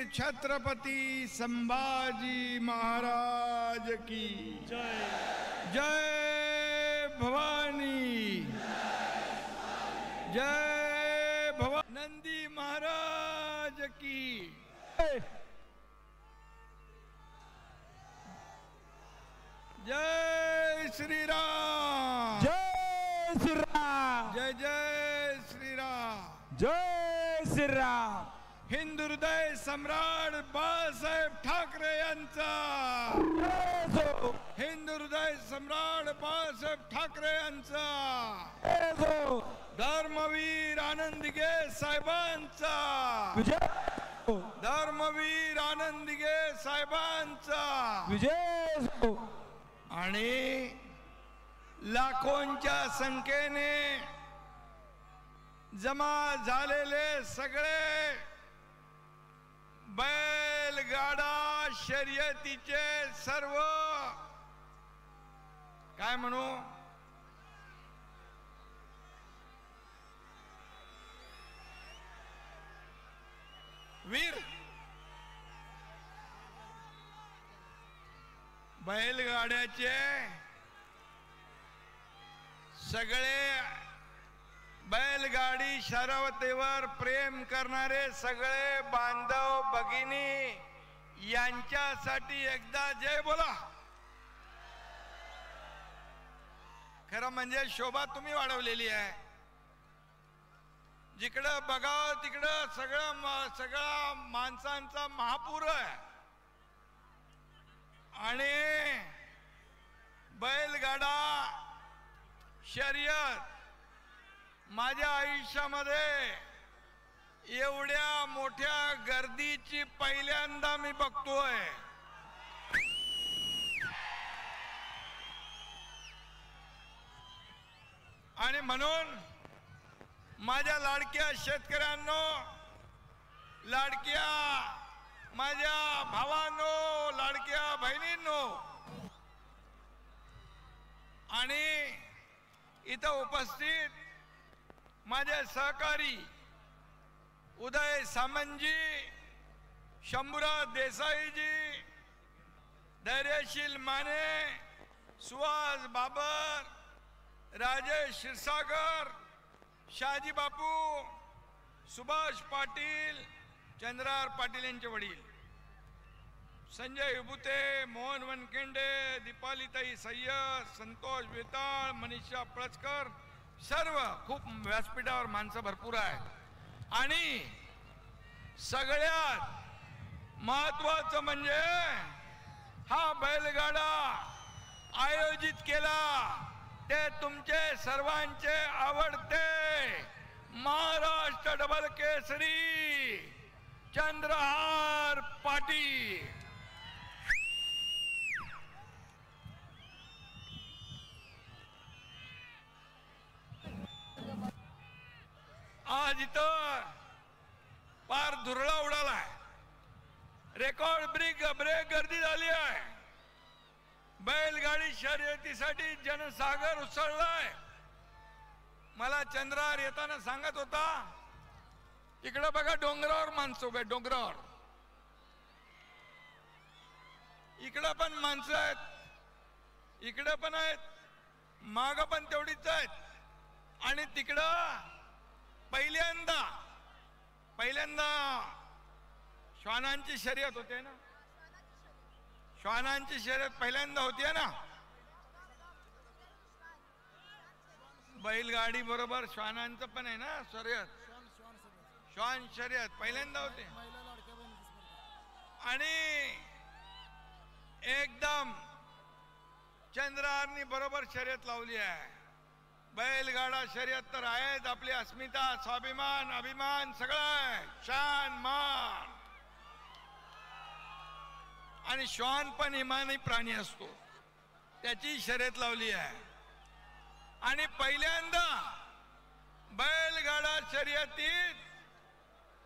छत्रपति संभाजी महाराज की जय। जय भवानी, जय भवानी। नंदी महाराज की जय श्री राम, जय श्री राम, जय जय श्री राम, जय श्री राम। हिंदू हृदय सम्राट बाळासाहेब ठाकरे यांचा, हिंदू हृदय सम्राट बाळासाहेब ठाकरे यांचा, धर्मवीर आनंदगे साहेबांचा, धर्मवीर आनंदगे साहेबांचा विजय। आणि लाखोंच्या संख्येने जमा झालेले सगळे बैलगाडा शर्यतीचे सर्व काय म्हणू वीर, बैलगाड्याचे सगळे बैलगाडी शर्यतीवर प्रेम करणारे सगळे बांधव भगिनी यांच्यासाठी एकदा जय बोला। खरं म्हणजे शोभा तुम्ही वाढवलेली आहे, जिकडं बघाव तिकडं सगळा माणसांचा महापूर आहे आणि बैलगाडा शर्यत माझ्या आयुष्यामध्ये एवढ्या मोठ्या गर्दीची पहिल्यांदा मी बघतोय। आणि म्हणून माझ्या लाडक्या शेतकऱ्यांनो, लाडक्या माझ्या भावांनो, लाडक्या बहिणींनो आणि इथं उपस्थित माझे सहकारी उदय सामंतजी, शंभूराज देसाईजी, धैर्यशील माने, सुहास बाबर, राजेश क्षीरसागर, शहाजी बापू, सुभाष पाटील, चंद्रहार पाटील यांचे वडील, संजय विभूते, मोहन वनखेंडे, दीपालीताई सय्यद, संतोष वेताळ, मनीषा पळसकर, सर्व खूप व्यासपीठावर माणसं भरपूर आहेत। आणि सगळ्यात महत्वाचं म्हणजे हा बैलगाडा आयोजित केला ते तुमचे सर्वांचे आवडते महाराष्ट्र डबल केसरी चंद्रहार पाटील। आज इथं पार धुरळा उडालाय, रेकॉर्ड ब्रेक गर्दी झाली आहे। बैलगाडी शर्यतीसाठी जनसागर उसळलाय। मला चंद्रहार येताना सांगत होता, इकडे बघा डोंगरावर माणसं उभे, डोंगरावर इकडे पण माणसं आहेत, इकडे पण आहेत, माग पण तेवढीच आहेत आणि तिकडं पहिल्यांदा श्वानांची शर्यत होते ना, श्वानांची शर्यत पहिल्यांदा होती ना, बैलगाडी बरोबर श्वानांचं पण आहे ना शर्यत, श्वान शर्यत पहिल्यांदा होते। आणि एकदम चंद्रहारनी बरोबर शर्यत लावली आहे। बैलगाडा शर्यत तर आहेच आपली अस्मिता, स्वाभिमान, अभिमान सगळं आहे, शान मान। आणि श्वान पण इमानी प्राणी असतो, त्याची शर्यत लावली आहे। आणि पहिल्यांदा बैलगाडा शर्यतीत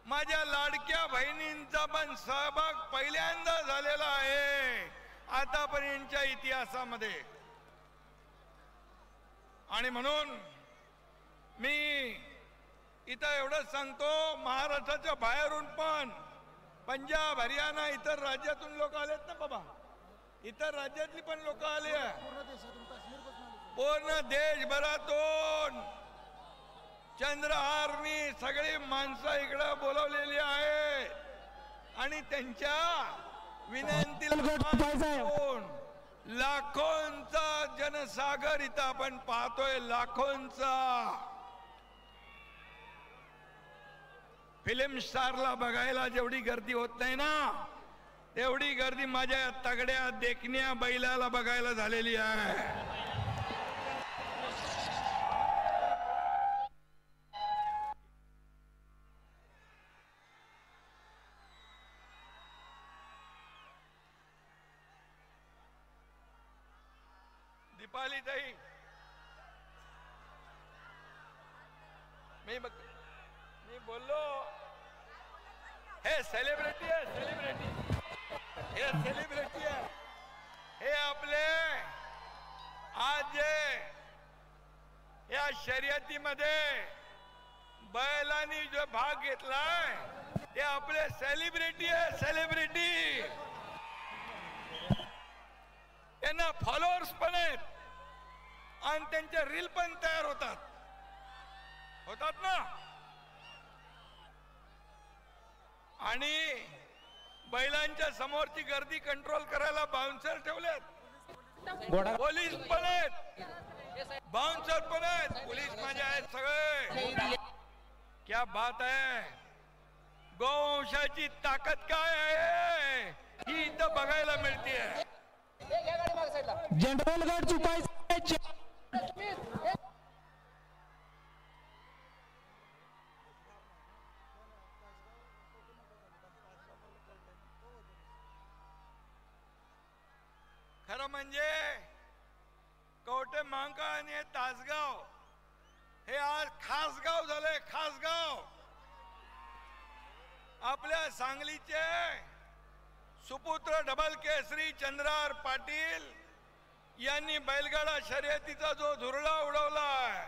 माझ्या लाडक्या बहिणींचा पण सहभाग पहिल्यांदा झालेला आहे आतापर्यंतच्या इतिहासामध्ये। आणि म्हणून मी इथं एवढंच सांगतो, महाराष्ट्राच्या बाहेरून पण पंजाब हरियाणा इतर राज्यातून लोक आलेत ना बाबा, इतर राज्यातली पण लोक आले पूर्ण देशभरातून. चंद्रहारनी सगळी माणसं इकडे बोलवलेली आहे आणि त्यांच्या विनंतीला लाखोंचा जनसागर इथं आपण पाहतोय, लाखोंचा. फिल्म स्टारला बघायला जेवढी गर्दी होत नाही ना, तेवढी गर्दी माझ्या तगड्या देखण्या बैलाला बघायला झालेली आहे. दीपाली ताई, मी बोललो हे सेलिब्रिटी आहे, हे सेलिब्रिटी आहे. हे आपले आज जे या शर्यतीमध्ये बैलांनी जो भाग घेतलाय ते आपले सेलिब्रिटी आहे, सेलिब्रिटी. त्यांना फॉलोअर्स पण आहेत आणि त्यांचे रील पण तयार होतात ना. आणि बैलांच्या समोरची गर्दी कंट्रोल करायला बाउन्सर ठेवलेत, पोलीस पण आहेत, बाउन्सर पण आहेत, पोलीस माझे आहेत सगळे. क्या बात आहे. गोवंशाची ताकद काय आहे ही इथं बघायला मिळते. जनरल गड चुकायचं. खरं म्हणजे कवठे महांकाळ आणि तासगाव हे आज खास गाव झालंय, खास गाव. आपल्या सांगलीचे सुपुत्र डबल केसरी चंद्रहार पाटील यांनी बैलगाडा शर्यतीचा जो धुरळा उडवलाय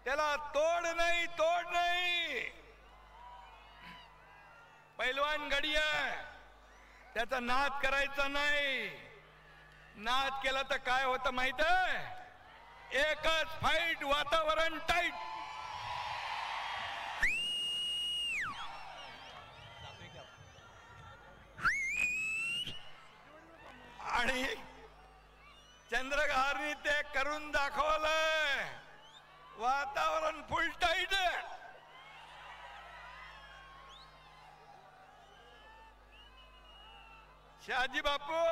त्याला तोड नाही, तोड नाही. पैलवान गडी आहे, त्याचा नाद करायचा नाही. नाद केला तर काय होतं माहित आहे? एकच फाईट, वातावरण टाईट. आणि चंद्रहारनी ते करून दाखवलंय. वातावरण फुल टाईट आहे. शहाजी बापू,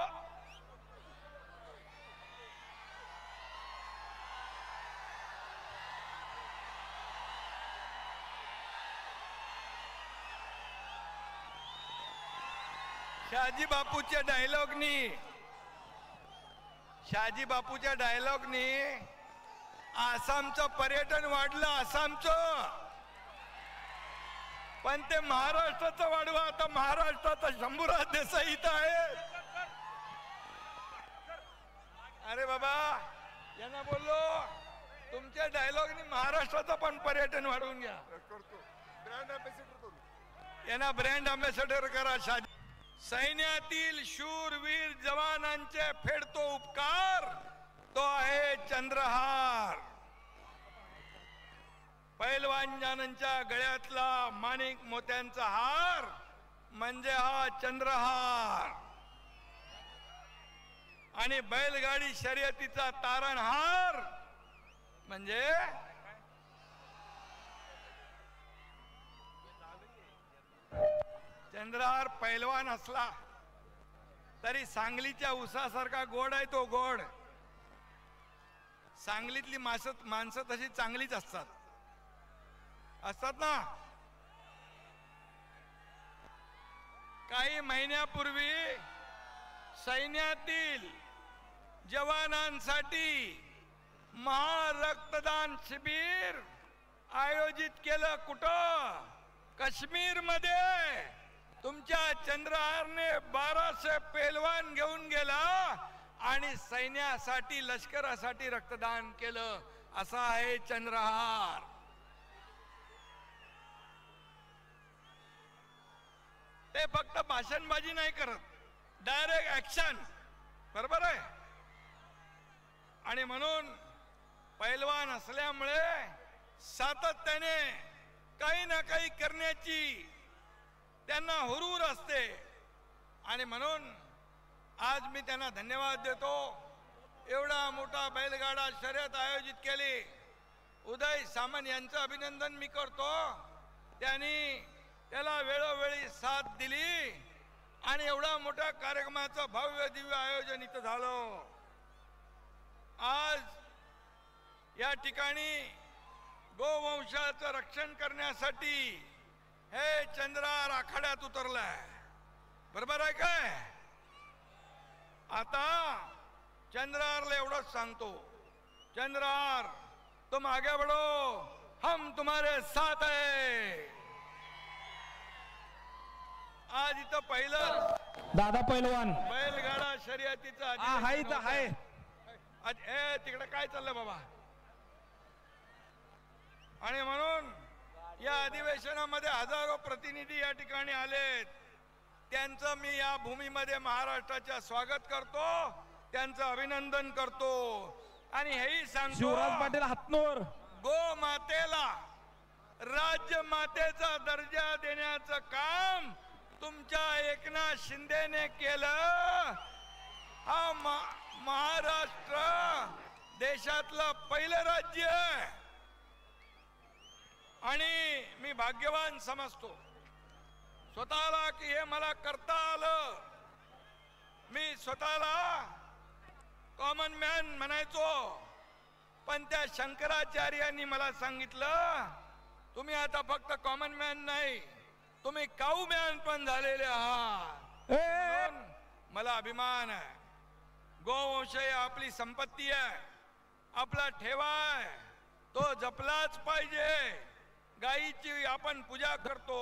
शहाजी बापूच्या डायलॉगनी आसामचं पर्यटन वाढलं, आसामचं. पण ते महाराष्ट्राचं वाढवा. आता महाराष्ट्राचा शंभूराज देसाई इथं आहे. अरे बाबा, यांना बोललो तुमच्या डायलॉगनी महाराष्ट्राचं पण पर्यटन वाढवून घ्या. यांना ब्रँड अँबॅसेडर करा. शहाजी सैन्यातील शूरवीर जवानांचे फेडतो उपकार तो आहे चंद्रहार. पैलवानांच्या गळ्यातला माणिक मोत्यांचा हार म्हणजे हा चंद्रहार. आणि बैलगाडी शर्यतीचा तारणहार म्हणजे चंद्रहार. पैलवान असला तरी सांगलीच्या उसासारखा गोड आहे तो, गोड. सांगलीतली माणसं तशी चांगलीच असतात ना. काही महिन्यापूर्वी सैन्यातील जवानांसाठी महारक्तदान शिबिर आयोजित केलं. कुठं? काश्मीर मध्ये. तुमच्या चंद्रहारने 1200 पेलवान घेऊन गेला आणि सैन्यासाठी, लष्करासाठी रक्तदान केलं. असा आहे चंद्रहार. ते फक्त भाषणबाजी नाही करत, डायरेक्ट ऍक्शन. बरोबर आहे. आणि म्हणून पैलवान असल्यामुळे सातत्याने काही ना काही करण्याची त्यांना हुरूर असते. आणि म्हणून आज मी त्यांना धन्यवाद देतो. एवढा मोठा बैलगाडा शर्यत आयोजित केली. उदय सामंत यांचं अभिनंदन मी करतो. त्यांनी त्याला वेळोवेळी साथ दिली आणि एवढा मोठ्या कार्यक्रमाचं भव्य दिव्य आयोजन इथं झालं. आज या ठिकाणी गोवंशाचं रक्षण करण्यासाठी हे चंद्रार आखाड्यात उतरलाय. बरोबर आहे काय? आता चंद्रारला एवढंच सांगतो, चंद्रार तुम आगे बढ़ो, हम तुम्हारे साथ है. आज इथं पहिलं दादा पैलवान बैलगाडा शर्यतीचं हाय इथं हाय. तिकडे काय चाललंय बाबा? आणि म्हणून या अधिवेशनामध्ये हजारो प्रतिनिधी या ठिकाणी आलेत. त्यांचं मी या भूमीमध्ये महाराष्ट्राच्या स्वागत करतो, त्यांचं अभिनंदन करतो. आणि हेही सांगतो, शिवराज पाटील हातनूर, गो मातेला राज्य मातेचा दर्जा देण्याचं काम तुमच्या एकनाथ शिंदेने केलं. हा महाराष्ट्र देशातलं पहिलं राज्य आहे आणि मी भाग्यवान समजतो स्वतःला की हे मला करता आलं. मी स्वतःला कॉमन मॅन म्हणायचो, पण त्या शंकराचार्यांनी मला सांगितलं, तुम्ही आता फक्त कॉमन मॅन नाही, तुम्ही काऊ मॅन पण झालेले आहात. म्हणून मला अभिमान आहे. गोवंश ही आपली संपत्ती आहे, आपला ठेवा आहे, तो जपलाच पाहिजे. गायीची आपण पूजा करतो,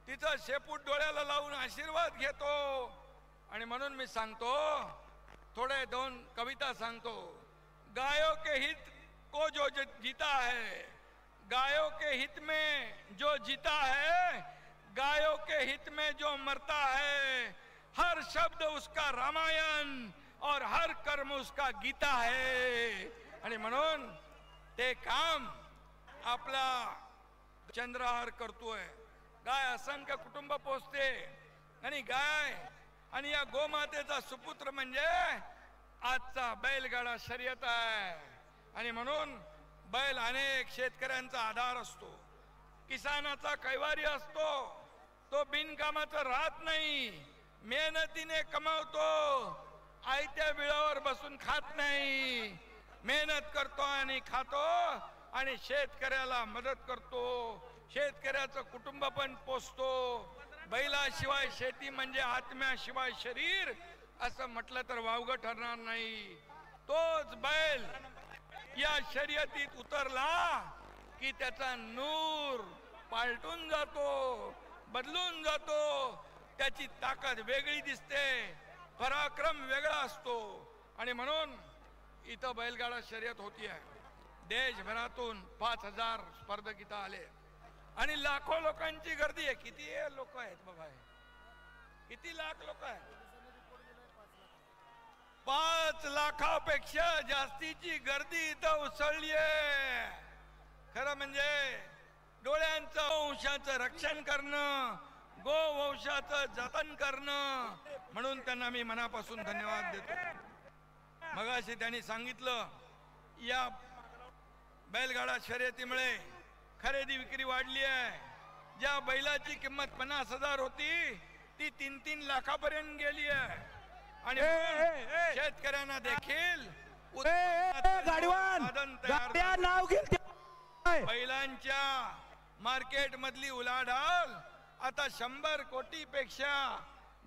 तिचं शेपूट डोळ्याला लावून आशीर्वाद घेतो. आणि म्हणून मी सांगतो, थोडे दोन कविता सांगतो. गायों के हित को जो जीता है, गायों के हित में जो जीता है, गायों के हित में जो मरता है, हर शब्द उसका रामायण और हर कर्म उसका गीता है. आणि म्हणून ते काम आपला चंद्रहार करतोय. गाय असंख्य कुटुंब पोचते आणि गाय आणि या गोमातेचा सुपुत्र म्हणजे आजचा बैलगाडा शर्यत आहे. आणि म्हणून बैल अनेक शेतकऱ्यांचा आधार असतो, किसानाचा कैवारी असतो. तो बिनकामाचा राहत नाही, मेहनतीने कमावतो, आयत्या बिळावर बसून खात नाही. मेहनत करतो आणि खातो आणि शेतकऱ्याला मदत करतो. शेतकऱ्याचं कुटुंब पण पोसतो. बैलाशिवाय शेती म्हणजे आत्म्याशिवाय शरीर असं म्हटलं तर वावगं ठरणार नाही. तोच बैल या शर्यतीत उतरला की त्याचा नूर पालटून जातो, बदलून जातो. त्याची ताकद वेगळी दिसते, पराक्रम वेगळा असतो. आणि म्हणून इथं बैलगाडा शर्यत होती आहे. देशभरातून 5000 स्पर्धक इथं आले आणि लाखो लोकांची गर्दी आहे. किती लोक आहेत बाबा? किती लाख लोक आहेत? 5 लाखापेक्षा जास्तीची गर्दी इथं उसळली आहे. खरं म्हणजे डोळ्यांचं वंशाचं रक्षण करणं, गोवंशाचं जतन करणं, म्हणून त्यांना मी मनापासून धन्यवाद देतो. मगाशी त्यांनी सांगितलं, या बैलगाडा शर्यतीमुळे खरेदी विक्री वाढली आहे. ज्या बैलाची किंमत 50,000 होती ती 3-3 लाखापर्यंत गेली आहे. आणि शेतकऱ्यांना देखील नाव घेईल बैलांच्या मार्केट मधली उलाढाल आता 100 कोटीपेक्षा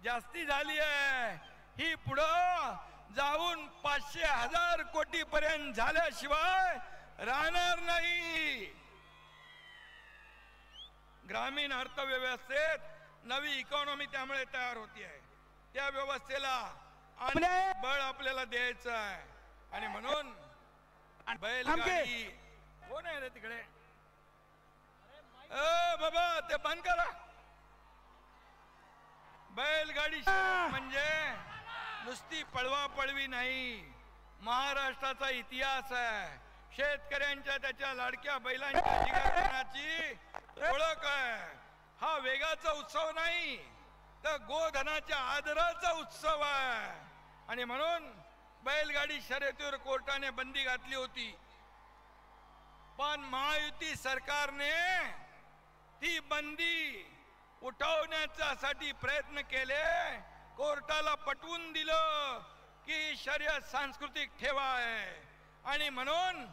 जास्ती झाली आहे. ही पुढं जाऊन 500,000 कोटी पर्यंत झाल्याशिवाय राहणार नाही. ग्रामीण अर्थव्यवस्थेत नवी इकॉनॉमी त्यामुळे तयार होती आहे. त्या व्यवस्थेला बळ आपल्याला द्यायचं आहे. आणि म्हणून बैलगाडी कोण आहे रे तिकडे? बाबा ते बंद करा. बैलगाडी शर्यत म्हणजे नुसती पळवापळवी नाही, महाराष्ट्राचा इतिहास आहे. शेतकऱ्यांच्या त्याच्या लाडक्या बैलांच्या अधिकाराची ओळख आहे. हा वेगाचा उत्सव नाही तर गोधनाच्या आदराचा उत्सव आहे. आणि म्हणून बैलगाडी शर्यतीवर कोर्टाने बंदी घातली होती, पण महायुती सरकारने ती बंदी उठवण्यासाठी प्रयत्न केले. कोर्टाला पटवून दिलं की शर्यत सांस्कृतिक ठेवा आहे. आणि म्हणून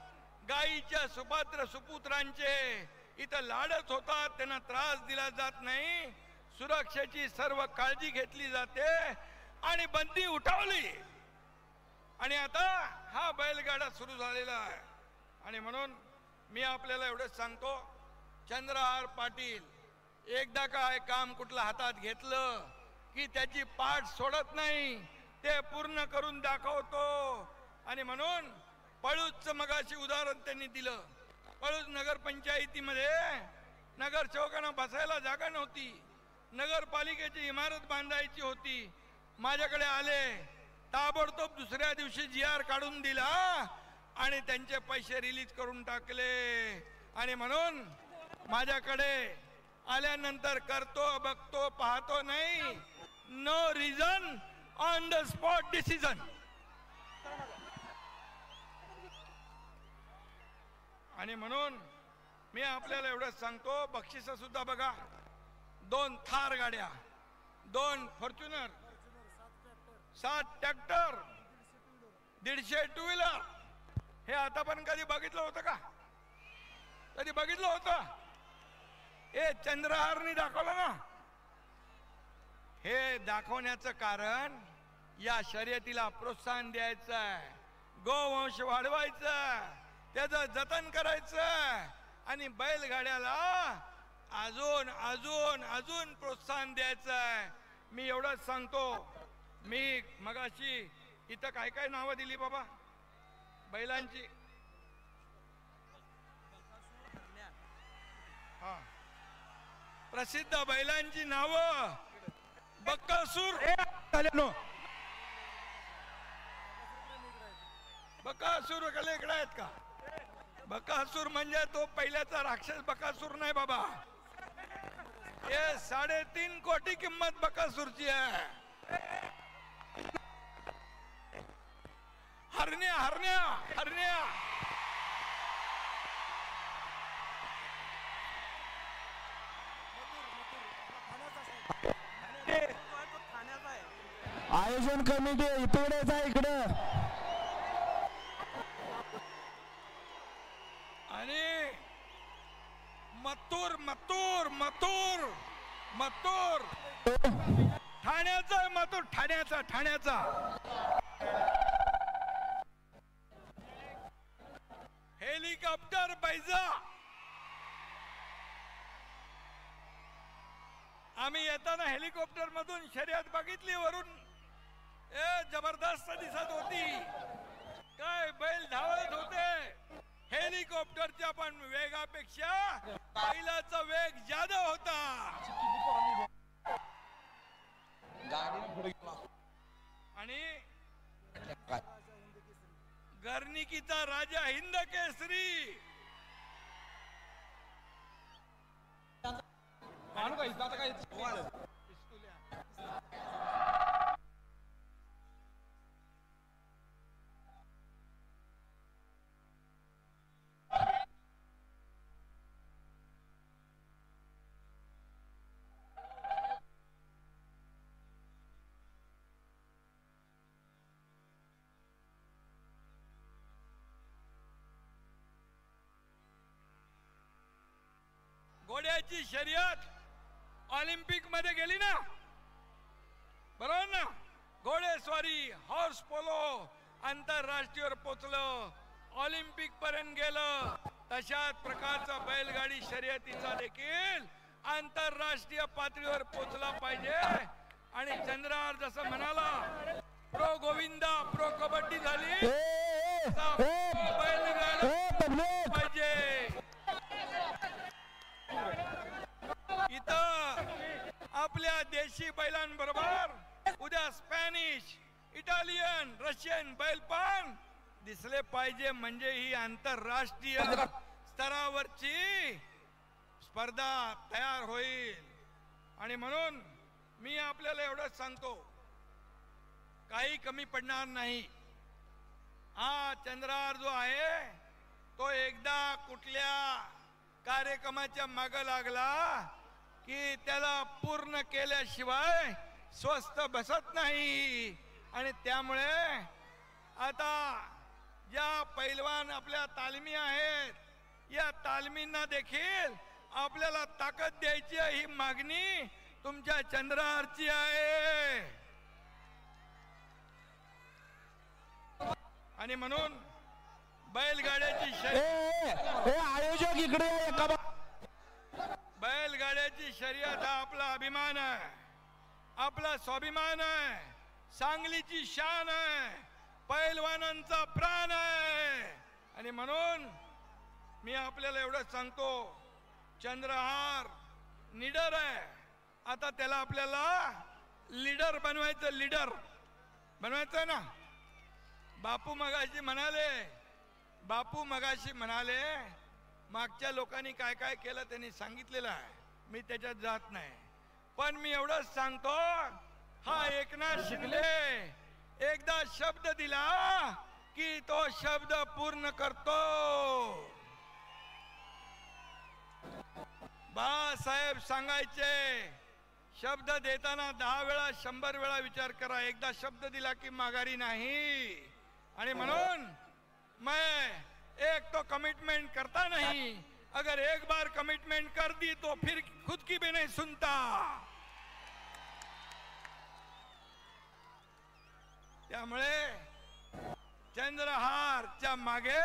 गायीच्या सुपात्र सुपुत्रांचे इथं लाडच होतात, त्यांना त्रास दिला जात नाही, सुरक्षेची सर्व काळजी घेतली जाते आणि बंदी उठवली. आणि आता हा बैलगाडा सुरू झालेला आहे. आणि म्हणून मी आपल्याला एवढंच सांगतो, चंद्रहार पाटील एकदा काय काम कुठलं हातात घेतलं की त्याची पाठ सोडत नाही, ते पूर्ण करून दाखवतो. आणि म्हणून पळूजचं मगाशी उदाहरण त्यांनी दिलं. पळूज नगरपंचायतीमध्ये नगरसेवकांना बसायला जागा नव्हती, नगरपालिकेची इमारत बांधायची होती. माझ्याकडे आले, ताबडतोब दुसऱ्या दिवशी GR काढून दिला आणि त्यांचे पैसे रिलीज करून टाकले. आणि म्हणून माझ्याकडे आल्यानंतर करतो, बघतो, पाहतो नाही, no reason on the spot decision. आणि म्हणून मी आपल्याला एवढंच सांगतो, बक्षीस सुद्धा बघा, 2 थार गाड्या, 2 फॉर्च्युनर, 7 ट्रॅक्टर, 150 टू व्हीलर. हे आतापर्यंत कधी बघितलं होतं का? कधी बघितलं होतं? हे चंद्रहारनी दाखवलं ना. हे दाखवण्याचं कारण या शर्यतीला प्रोत्साहन द्यायचं आहे, गोवंश वाढवायचं, त्याचं जतन करायचं आणि बैलगाड्याला अजून अजून अजून प्रोत्साहन द्यायचं आहे. मी एवढंच सांगतो. मी मगाशी इथं काय काय नावं दिली बाबा बैलांची. हा, प्रसिद्ध बैलांची नावं. बकासूर, बकासूर इकडे आहेत का? बकासूर म्हणजे तो पहिल्याचा राक्षस बकासूर नाही बाबा. हे 3.5 कोटी किंमत बकासूरची आहे. हरण्या हरण्या हरण्या आयोजन कमिटी इकडेच आहे, इकडं. आणि मथुर मथुर मथुर मथुर ठाण्याचा मथुर, ठाण्याचा ठाण्याचा हेलिकॉप्टर बैजा. आम्ही येताना हेलिकॉप्टर मधून शर्यत बघितली वरून, जबरदस्त दिसत होती. काय बैल धावत होते. हेलिकॉप्टरच्या पण वेगापेक्षा बैलाचा वेग जादा होता. आणि गर्निकीचा राजा हिंद केसरी घोड्याची शर्यत ऑलिम्पिक मध्ये गेली ना, बरोबर ना. घोडेस्वारी, हॉर्स पोलो आंतरराष्ट्रीयवर पोचलं, ऑलिम्पिक पर्यंत गेलं. तशाच प्रकारचा बैलगाडी शर्यतीचा देखील आंतरराष्ट्रीय पातळीवर पोचला पाहिजे. आणि चंद्रहार जसं म्हणाला, प्रो गोविंदा प्रो कबड्डी झाली, बैलगाडी पाहिजे. इथं आपल्या देशी बैलांबरोबर उद्या स्पॅनिश, इटालियन, रशियन बैल पण दिसले पाहिजे, म्हणजे ही आंतरराष्ट्रीय स्तरावरची स्पर्धा तयार होईल. आणि म्हणून मी आपल्याला एवढंच सांगतो, काही कमी पडणार नाही. हा चंद्रहार जो आहे तो एकदा कुठल्या कार्यक्रमाच्या मागे लागला की त्याला पूर्ण केल्याशिवाय स्वस्थ बसत नाही. आणि त्यामुळे आता ज्या पैलवान आपल्या तालमी आहेत, या तालमींना देखील आपल्याला ताकद द्यायची ही मागणी तुमच्या चंद्रहारची आहे. आणि म्हणून बैलगाड्याची आयोजक इकडे बैलगाड्याची शर्यत हा आपला अभिमान आहे, आपला स्वाभिमान आहे, सांगलीची शान आहे, पैलवानांचा प्राण आहे. आणि म्हणून मी आपल्याला एवढंच सांगतो, चंद्रहार लीडर आहे. आता त्याला आपल्याला लीडर बनवायचं, लीडर बनवायचं ना. बापू मगाशी म्हणाले मागच्या लोकांनी काय काय केलं त्यांनी सांगितलेलं आहे, मी त्याच्यात जात नाही. पण मी एवढंच सांगतो, हा एकनाथ शिंदे एकदा शब्द दिला की तो शब्द पूर्ण करतो. बाळासाहेब सांगायचे, शब्द देताना 10 वेळा 100 वेळा विचार करा, एकदा शब्द दिला की माघारी नाही. आणि म्हणून मैं एक तो कमिटमेंट करता नहीं, अगर एक बार कमिटमेंट कर दी तो फिर खुद की भी नहीं सुनता. त्यामुळे चंद्रहारच्या मागे